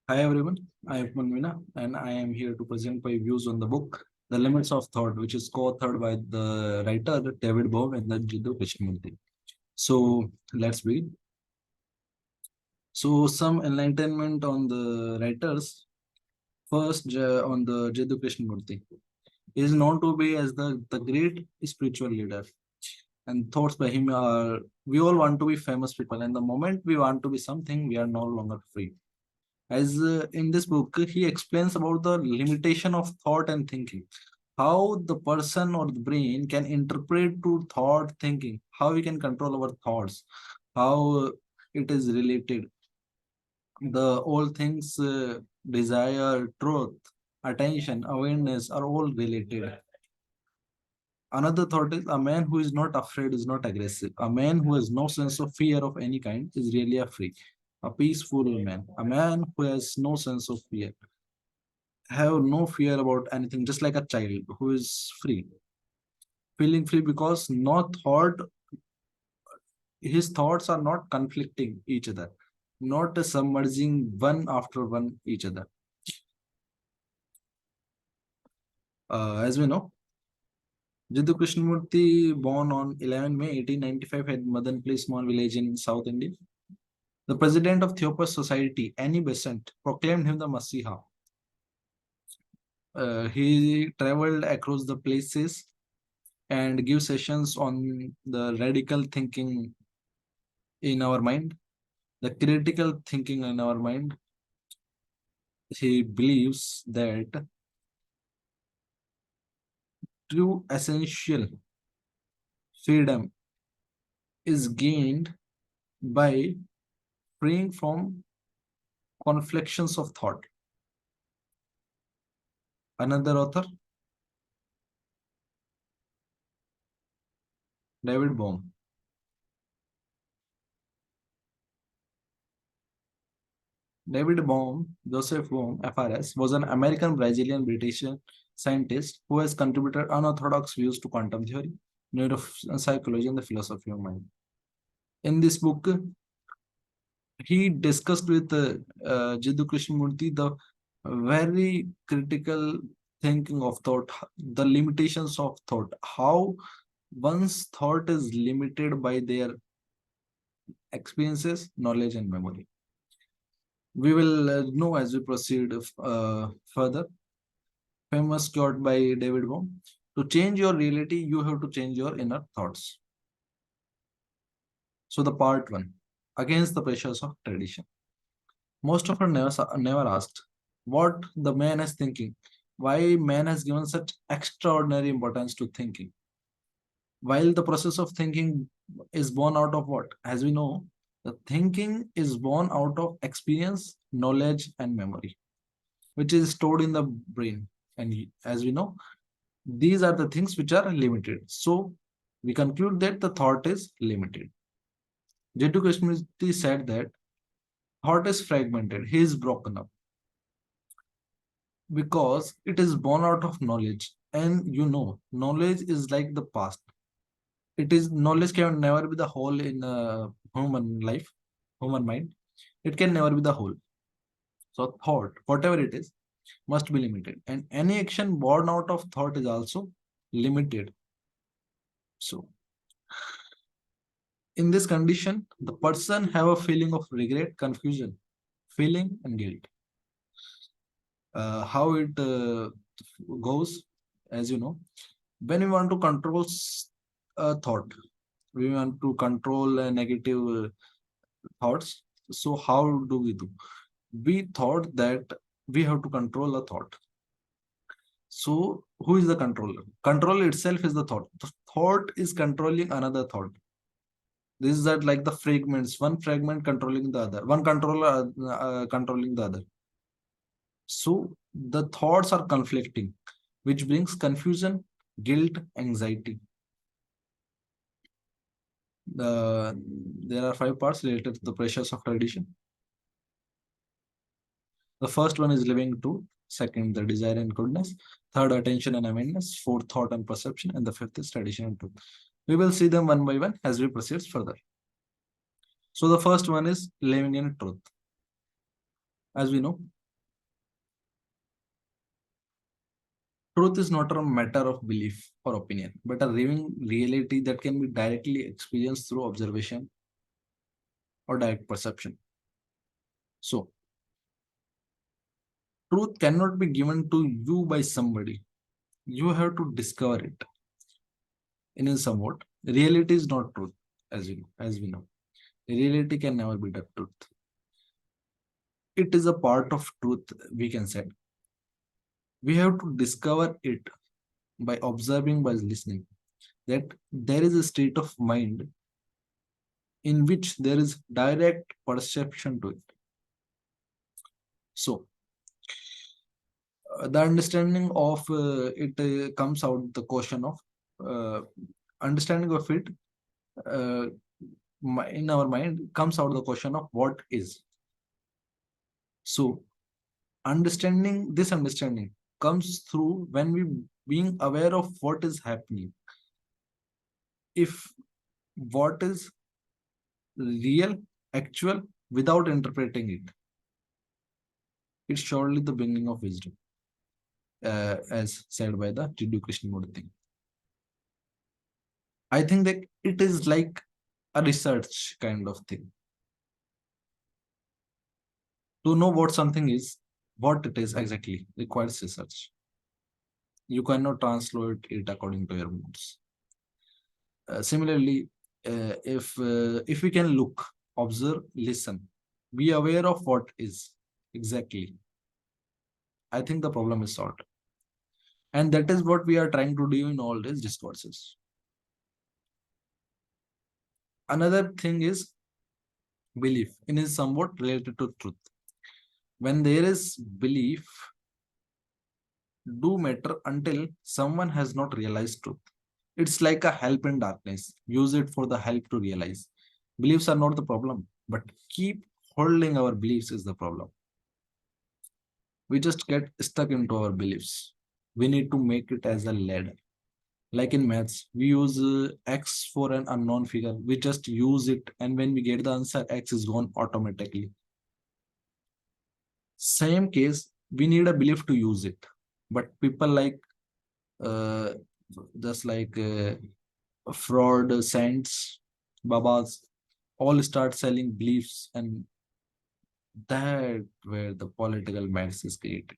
Hi everyone, I am Upman Meena and I am here to present my views on the book The Limits of Thought, which is co-authored by the writer David Bohm and the Jiddu Krishnamurti. So let's begin. So some enlightenment on the writers. First, on the Jiddu Krishnamurti. He is known to be as the great spiritual leader. And thoughts by him are, we all want to be famous people, and the moment we want to be something, we are no longer free. As in this book, he explains about the limitation of thought and thinking, how the person or the brain can interpret to thought thinking, how we can control our thoughts, how it is related. The all things, desire, truth, attention, awareness are all related. Another thought is a man who is not afraid is not aggressive. A man who has no sense of fear of any kind is really a free, a peaceful man. A man who has no sense of fear, have no fear about anything, just like a child who is free, feeling free because no thought, his thoughts are not conflicting each other, not submerging one after one each other. As we know, Jiddu Krishnamurti, born on 11 May 1895 at Madanpally, small village in South India. The president of Theopas Society, Annie Besant, proclaimed him the Masiha. He traveled across the places and give sessions on the radical thinking in our mind, the critical thinking in our mind. He believes that true essential freedom is gained by freeing from conflictions of thought. Another author, David Bohm. David Bohm, Joseph Bohm, FRS, was an American Brazilian British scientist who has contributed unorthodox views to quantum theory, neuropsychology, and the philosophy of mind. In this book, he discussed with Jiddu Krishnamurti the very critical thinking of thought, the limitations of thought, how one's thought is limited by their experiences, knowledge, and memory. We will know as we proceed further. Famous quote by David Bohm: "To change your reality, you have to change your inner thoughts." So the part one, against the pressures of tradition. Most of us never asked what the man is thinking, why man has given such extraordinary importance to thinking. While the process of thinking is born out of what? As we know, the thinking is born out of experience, knowledge, and memory, which is stored in the brain. And as we know, these are the things which are limited. So we conclude that the thought is limited. Jiddu Krishnamurti said that thought is fragmented, he is broken up because it is born out of knowledge. And knowledge is like the past. It is knowledge can never be the whole in human life, human mind. It can never be the whole. So thought, whatever it is, must be limited. And any action born out of thought is also limited. So in this condition, the person have a feeling of regret, confusion, feeling, and guilt. How it goes, as you know, when we want to control a thought, we want to control negative thoughts. So how do we do? We thought that we have to control a thought. So who is the controller? Control itself is the thought. The thought is controlling another thought. This is that like the fragments, one fragment controlling the other, one controller controlling the other. So the thoughts are conflicting, which brings confusion, guilt, anxiety. There are 5 parts related to the pressures of tradition. The first one is living truth. Second, the desire and goodness. Third, attention and awareness. Fourth, thought and perception. And the fifth is tradition and truth. We will see them one by one as we proceed further. So the first one is living in truth. As we know, Truth is not a matter of belief or opinion, but a living reality that can be directly experienced through observation or direct perception. So, truth cannot be given to you by somebody. You have to discover it in a somewhat. Reality is not truth, as we know. Reality can never be the truth. It is a part of truth, we can say. We have to discover it by observing, by listening. That there is a state of mind in which there is direct perception to it. So, the understanding of it comes out the question of uh, understanding of it uh, in our mind comes out the question of what is. So, understanding comes through when we being aware of what is happening. If what is real, actual, without interpreting it, it's surely the beginning of wisdom, as said by the Jiddu Krishnamurti. I think that it is like a research kind of thing. To know what something is, what it is exactly, requires research. You cannot translate it according to your moods. Similarly, if we can look, observe, listen, be aware of what is exactly, I think the problem is solved. And that is what we are trying to do in all these discourses. Another thing is belief, and is somewhat related to truth. When there is belief, do matter until someone has not realized truth. It's like a help in darkness. Use it for the help to realize. Beliefs are not the problem, but keep holding our beliefs is the problem. We just get stuck into our beliefs. We need to make it as a ladder. Like in maths, we use x for an unknown figure. We just use it, and when we get the answer, x is gone automatically. Same case, we need a belief to use it. But people like uh, just like fraud saints, babas, all start selling beliefs, and that where the political mess is created.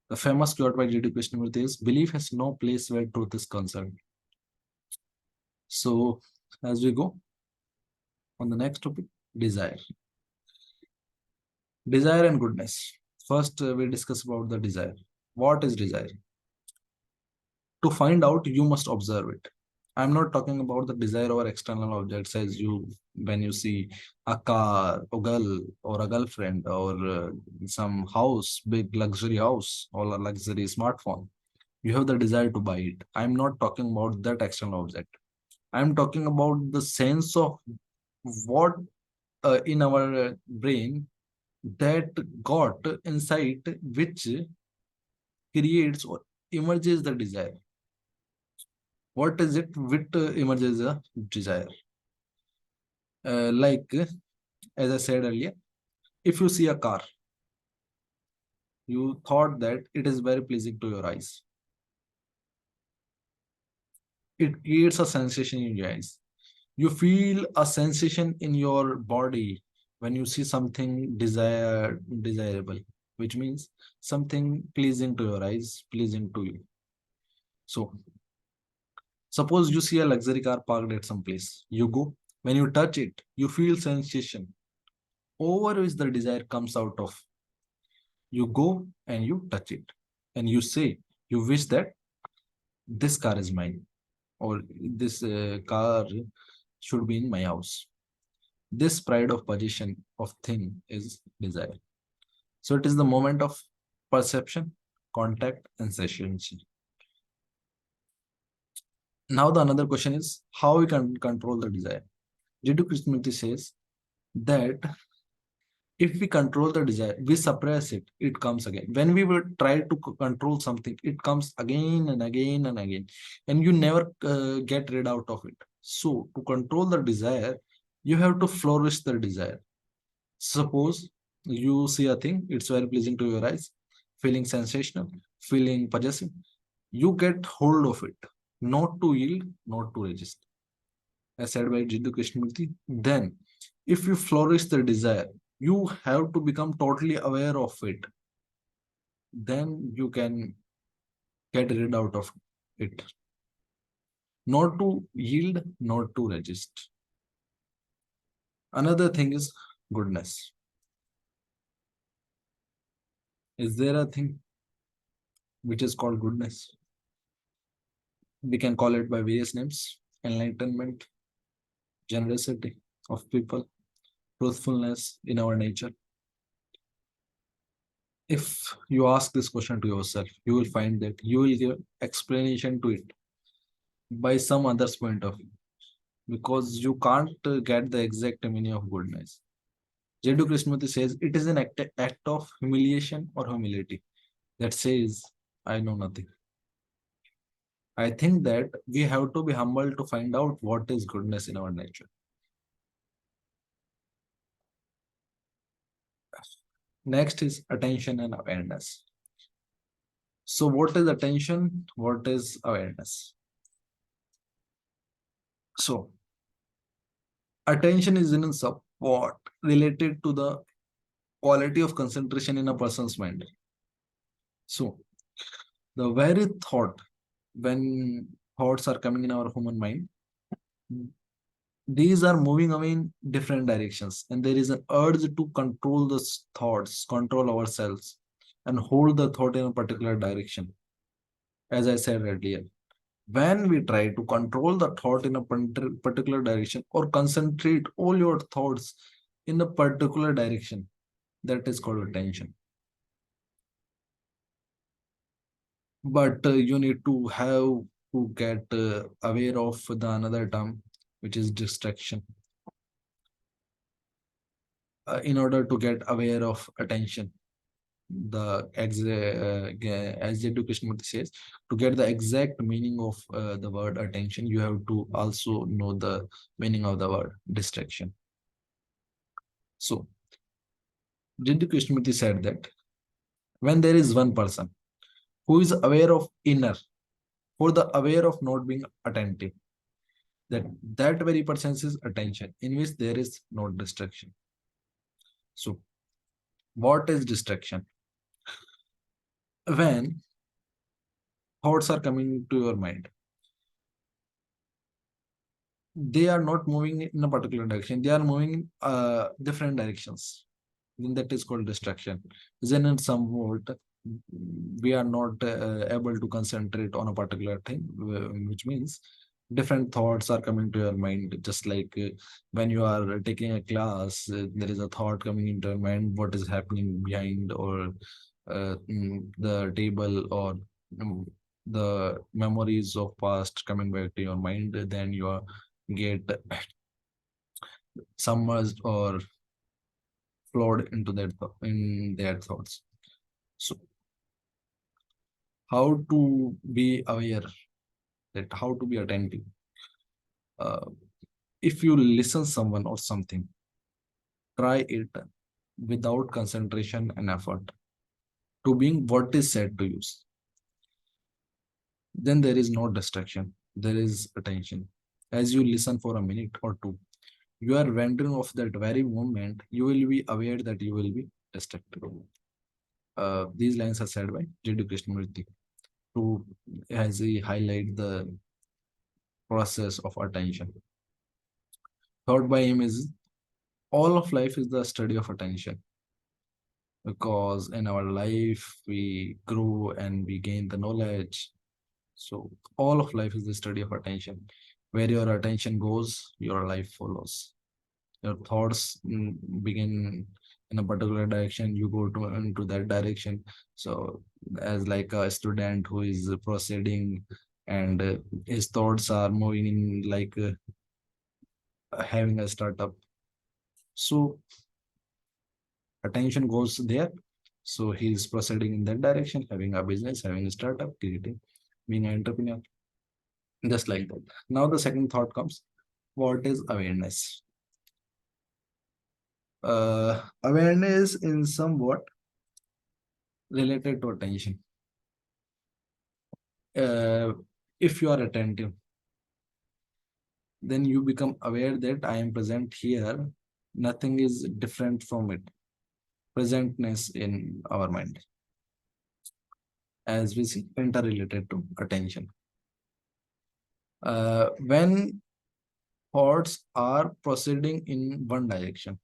The famous quote by Jiddu Krishnamurti is, "Belief has no place where truth is concerned." So, as we go on the next topic, desire. Desire and goodness. First, we discuss about the desire. What is desire? To find out, you must observe it. I'm not talking about the desire over external objects as you when you see a car, a girl, or a girlfriend, or some house, big luxury house, or a luxury smartphone. You have the desire to buy it. I'm not talking about that external object. I'm talking about the sense of what in our brain that got insight which creates or emerges the desire. What is it which emerges a desire? Like as I said earlier, if you see a car, you thought that it is very pleasing to your eyes. It creates a sensation in your eyes. You feel a sensation in your body when you see something desirable, which means something pleasing to your eyes, pleasing to you. So suppose you see a luxury car parked at some place. You go, when you touch it, you feel sensation over which the desire comes out of. You go and you touch it, and you say, you wish that this car is mine, or this car should be in my house. This pride of possession of thing is desire. So it is the moment of perception, contact, and satiation. Now the another question is how we can control the desire. Jiddu Krishnamurti says that if we control the desire, we suppress it, it comes again. When we will try to control something, it comes again and again and again, and you never get rid out of it. So to control the desire, you have to flourish the desire. Suppose you see a thing, it's very pleasing to your eyes, feeling sensational. feeling possessive, you get hold of it, not to yield, not to resist. As said by Jiddu Krishnamurti, then if you flourish the desire, you have to become totally aware of it. Then you can get rid out of it. Not to yield, not to resist. Another thing is goodness. Is there a thing which is called goodness? We can call it by various names: enlightenment, generosity of people, truthfulness in our nature. If you ask this question to yourself, you will find that you will give explanation to it by some other's point of view, because you can't get the exact meaning of goodness. Jiddu Krishnamurti says it is an act of humiliation or humility that says, I know nothing. I think that we have to be humble to find out what is goodness in our nature. Next is attention and awareness. So, what is attention? What is awareness? So, attention is in support related to the quality of concentration in a person's mind. So, the very thought, when thoughts are coming in our human mind, these are moving away in different directions, and there is an urge to control the thoughts, control ourselves, and hold the thought in a particular direction. As I said earlier, when we try to control the thought in a particular direction or concentrate all your thoughts in a particular direction, that is called attention. But you need to have to get aware of the another term, which is distraction. In order to get aware of attention, as Jiddu Krishnamurti says, to get the exact meaning of the word attention, you have to also know the meaning of the word distraction. So, Jiddu Krishnamurti said that when there is one person who is aware of inner, for the aware of not being attentive, that very person is attention, in which there is no distraction. So, what is distraction? When thoughts are coming to your mind, they are not moving in a particular direction, they are moving in different directions. Then that is called distraction. Then in somewhat we are not able to concentrate on a particular thing, which means different thoughts are coming to your mind. Just like when you are taking a class, there is a thought coming into your mind, what is happening behind, or the table, or the memories of past coming back to your mind. Then you are get submerged or flowed into in their thoughts. So, how to be aware, that how to be attentive? Uh, if you listen someone or something, try it without concentration and effort to being what is said to you. Then there is no distraction. There is attention. As you listen for a minute or two, you are wandering off that very moment. You will be aware that you will be distracted. These lines are said by Jiddu Krishnamurti to, as he highlight the process of attention. Thought by him is all of life is the study of attention, because in our life we grow and we gain the knowledge. So all of life is the study of attention. Where your attention goes, your life follows. Your thoughts begin in a particular direction, you go to into that direction. So as like a student who is proceeding, and his thoughts are moving in like having a startup, so attention goes there. So he is proceeding in that direction, having a business, having a startup, creating, being an entrepreneur, just like that. Now the second thought comes: what is awareness? Awareness in somewhat related to attention. uh, if you are attentive, then you become aware that I am present here. Nothing is different from it. Presentness in our mind, as we see, interrelated to attention. When thoughts are proceeding in one direction,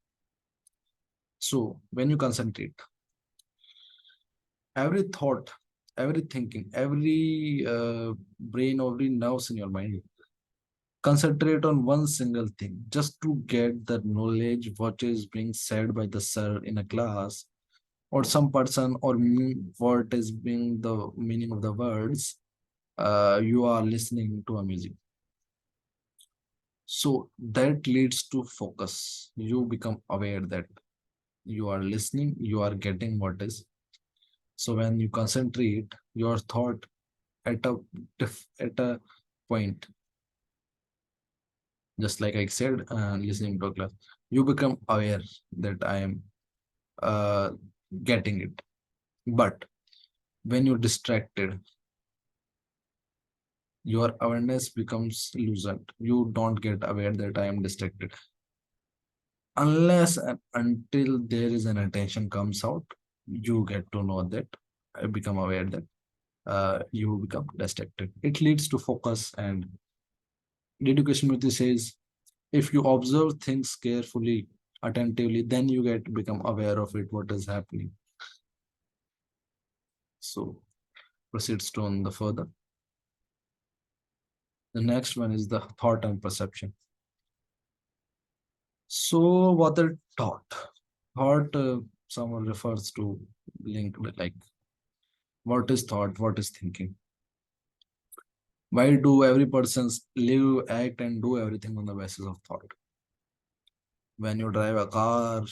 so when you concentrate, every thought, every thinking, every brain, every nerves in your mind concentrate on one single thing just to get the knowledge what is being said by the sir in a class, or some person, or what is being the meaning of the words you are listening to a music. So that leads to focus. You become aware that you are listening, you are getting what is. So when you concentrate your thought at a at a point, just like I said, listening to a class, you become aware that I am uh, getting it. But when you're distracted, your awareness becomes loosened. You don't get aware that I am distracted unless and until there is an attention comes out. You get to know that I become aware that you become distracted. It leads to focus. And Jiddu Krishnamurti says, if you observe things carefully, attentively, then you get become aware of it, what is happening. So proceeds to on the further. The next one is the thought and perception. So what are thought? Thought, someone refers to link like what is thought, what is thinking. Why do every person's live, act, and do everything on the basis of thought? When you drive a car,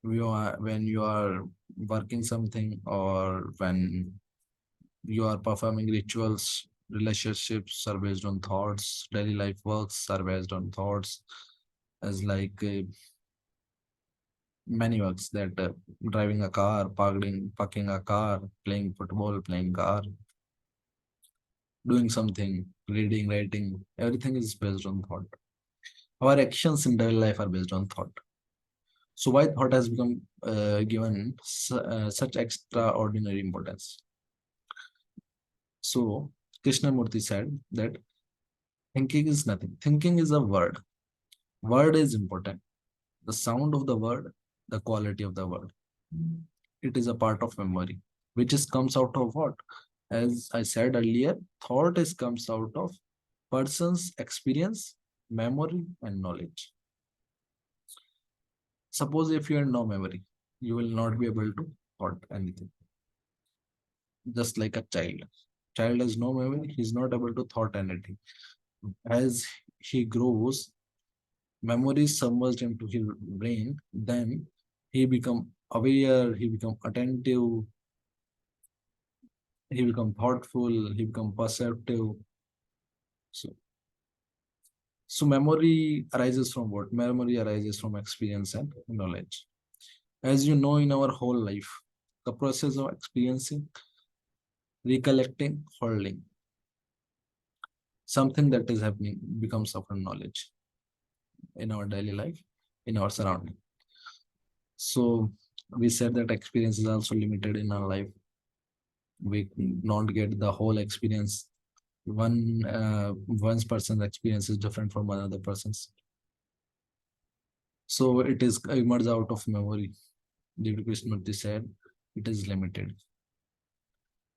when you are working something, or when you are performing rituals, relationships are based on thoughts, daily life works are based on thoughts, as like many works that driving a car, parking a car, playing football, playing car, doing something, reading, writing, everything is based on thought. Our actions in daily life are based on thought. So why thought has become given such extraordinary importance? So Krishnamurti said that thinking is nothing. Thinking is a word. Word is important. The sound of the word, the quality of the word. It is a part of memory, which is comes out of what? As I said earlier, thought is comes out of person's experience, memory, and knowledge. Suppose if you have no memory, you will not be able to thought anything. Just like a child. Child has no memory, he's not able to thought anything. As he grows, memory is submerged into his brain, then he become aware, he become attentive, he become thoughtful, he become perceptive. So, so memory arises from what? Memory arises from experience and knowledge. As you know, in our whole life, the process of experiencing, recollecting, holding, something that is happening becomes our knowledge in our daily life, in our surrounding. So we said that experience is also limited in our life. We not get the whole experience. One person's experience is different from another person's. So it is emerged out of memory. David Krishnamurti said it is limited,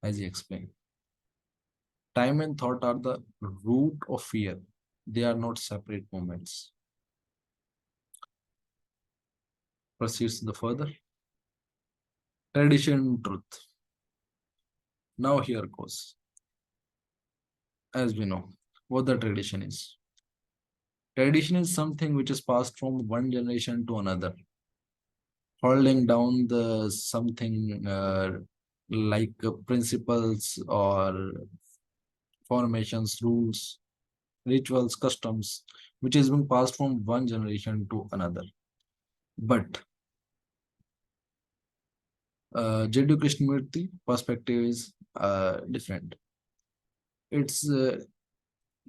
as he explained. Time and thought are the root of fear. They are not separate moments. Proceeds the further. Tradition, truth. Now here goes. As we know, what the tradition is. Tradition is something which is passed from one generation to another, holding down the something like principles or formations, rules, rituals, customs, which is being passed from one generation to another. But Jiddu Krishnamurti perspective is different. It's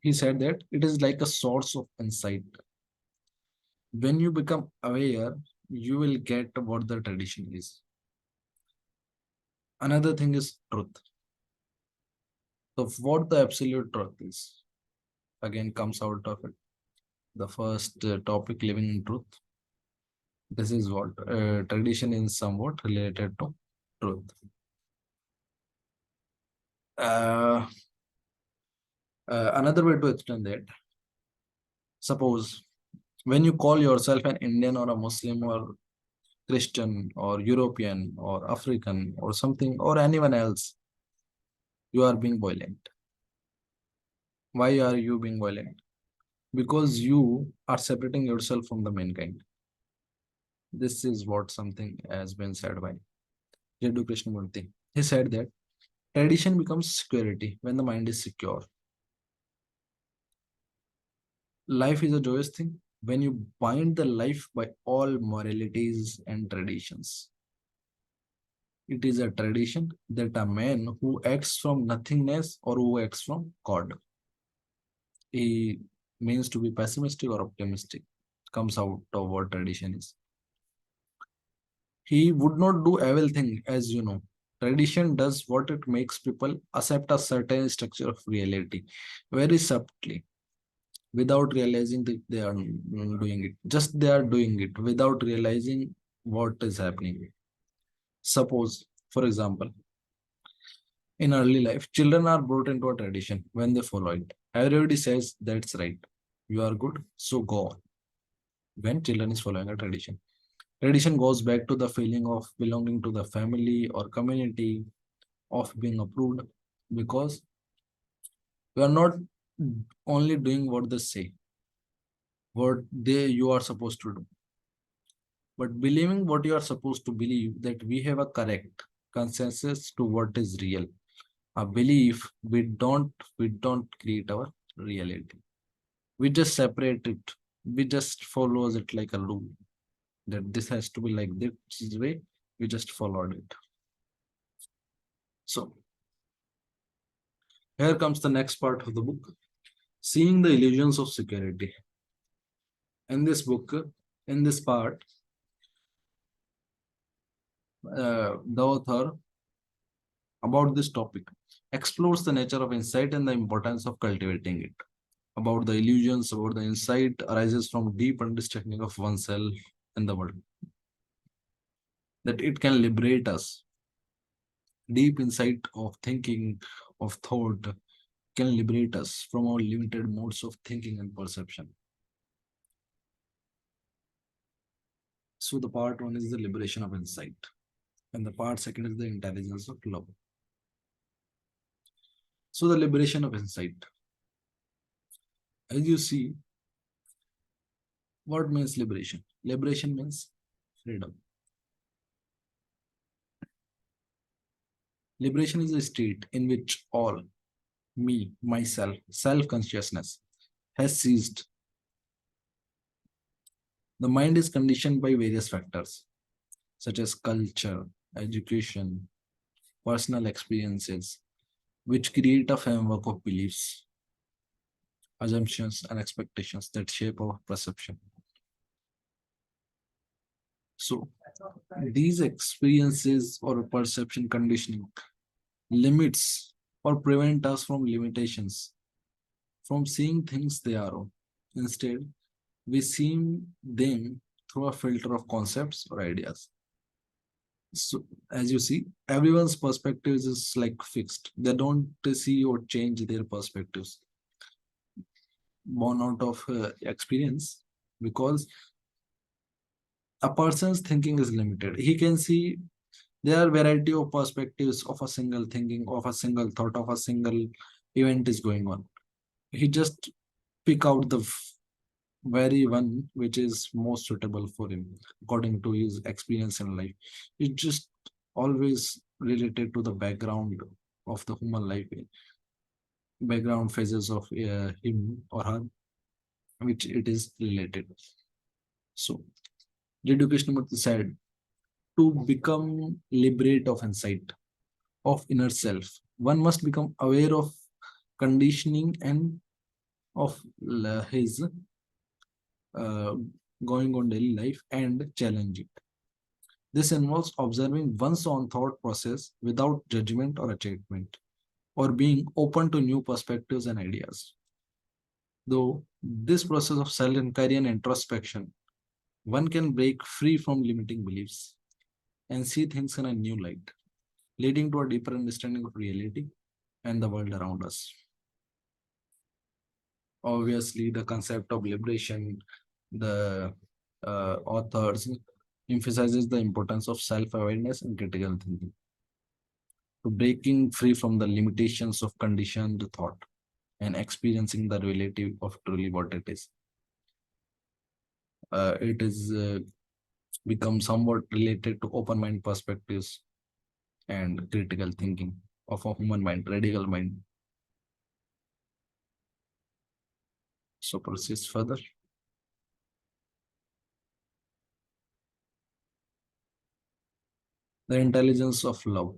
he said that it is like a source of insight. When you become aware, you will get what the tradition is. Another thing is truth. So what the absolute truth is again comes out of it. The first topic, living in truth. This is what tradition is somewhat related to truth. Uh, Another way to explain that, suppose when you call yourself an Indian or a Muslim or Christian or European or African or something or anyone else, you are being violent. Why are you being violent? Because you are separating yourself from the mankind. This is what something has been said by Jiddu Krishnamurti. He said that tradition becomes security when the mind is secure. Life is a joyous thing when you bind the life by all moralities and traditions. It is a tradition that a man who acts from nothingness or who acts from God, he means to be pessimistic or optimistic, comes out of what tradition is. He would not do evil thing, as you know. Tradition does what it makes people accept a certain structure of reality very subtly without realizing that they are doing it. Just they are doing it without realizing what is happening. Suppose, for example, in early life, children are brought into a tradition when they follow it. Everybody says that's right. You are good, so go on. When children is following a tradition. Tradition goes back to the feeling of belonging to the family or community, of being approved, because you are not only doing what they say, what they you are supposed to do, but believing what you are supposed to believe, that we have a correct consensus to what is real. A belief we don't create our reality. We just separate it. We just follows it like a rule. That this has to be like this way. We just followed it. So here comes the next part of the book. Seeing the illusions of security. In this book, in this part, the author about this topic explores the nature of insight and the importance of cultivating it. About the illusions, about the insight arises from deep understanding of oneself and the world. That it can liberate us. Deep insight of thinking, of thought, can liberate us from our limited modes of thinking and perception. So the part one is the liberation of insight, and the part second is the intelligence of love. So the liberation of insight. As you see, what means liberation? Liberation means freedom. Liberation is a state in which all, me, myself, self-consciousness has ceased. The mind is conditioned by various factors, such as culture, education, personal experiences, which create a framework of beliefs, assumptions, and expectations that shape our perception. So, these experiences or perception conditioning limits or prevent us from limitations, from seeing things they are. Instead, we see them through a filter of concepts or ideas. So, as you see, everyone's perspectives is like fixed. They don't see or change their perspectives, born out of experience, because a person's thinking is limited. He can see there are variety of perspectives of a single thinking, of a single thought, of a single event is going on. He just pick out the very one which is most suitable for him according to his experience in life. It just always related to the background of the human life, background phases of him or her, which it is related. So, Jiddu Krishnamurti said, to become liberate of insight, of inner self, one must become aware of conditioning and of his uh, going on daily life and challenge it. This involves observing one's own thought process without judgment or achievement, or being open to new perspectives and ideas. Though this process of self inquiry and introspection, one can break free from limiting beliefs and see things in a new light, leading to a deeper understanding of reality and the world around us. Obviously, the concept of liberation, the authors emphasizes the importance of self-awareness and critical thinking, to breaking free from the limitations of conditioned thought and experiencing the reality of truly what it is. It is become somewhat related to open mind perspectives and critical thinking of a human mind, radical mind. So proceed further. The intelligence of love,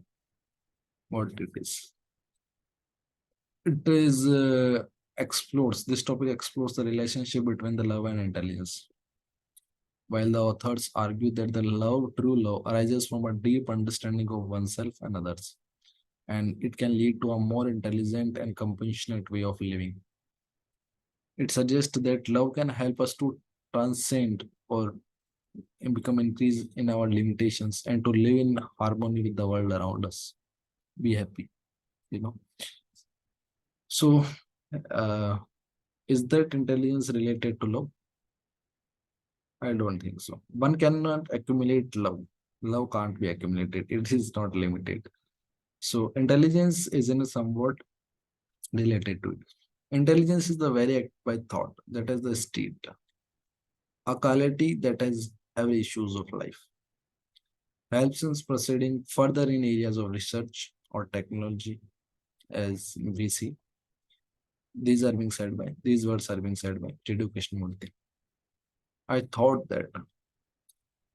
what it is. It is explores this topic explores the relationship between the love and intelligence. While the authors argue that the true love, arises from a deep understanding of oneself and others, and it can lead to a more intelligent and compassionate way of living. It suggests that love can help us to transcend or become increase in our limitations and to live in harmony with the world around us. Be happy, you know. So, uh, is that intelligence related to love? I don't think so. One cannot accumulate love. Love can't be accumulated. It is not limited. So intelligence is in a somewhat related to it. Intelligence is the very act by thought that is the state, a quality that has every issues of life. Helps in proceeding further in areas of research or technology, as we see. These words are being said by Jiddu Krishnamurti. I thought that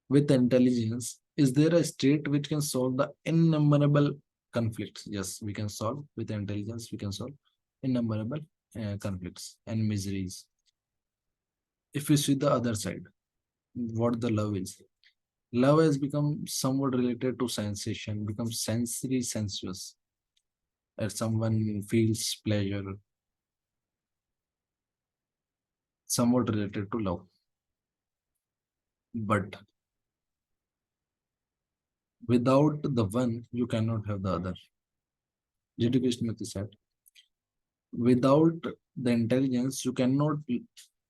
with intelligence, is there a state which can solve the innumerable conflicts? Yes, we can solve with intelligence, we can solve innumerable conflicts and miseries. If we see the other side, what the love is, love has become somewhat related to sensation, becomes sensory sensuous. As someone feels pleasure, somewhat related to love. But without the one, you cannot have the other. J.D. Krishnamurti said, without the intelligence, you cannot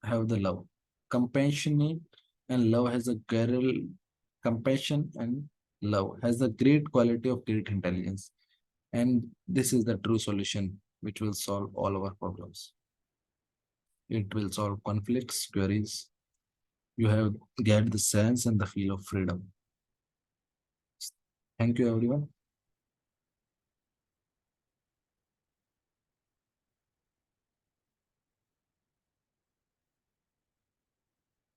have the love. Compassion and love has a great compassion and love has the great quality of great intelligence. And this is the true solution which will solve all our problems. It will solve conflicts, queries. You have get the sense and the feel of freedom. Thank you, everyone.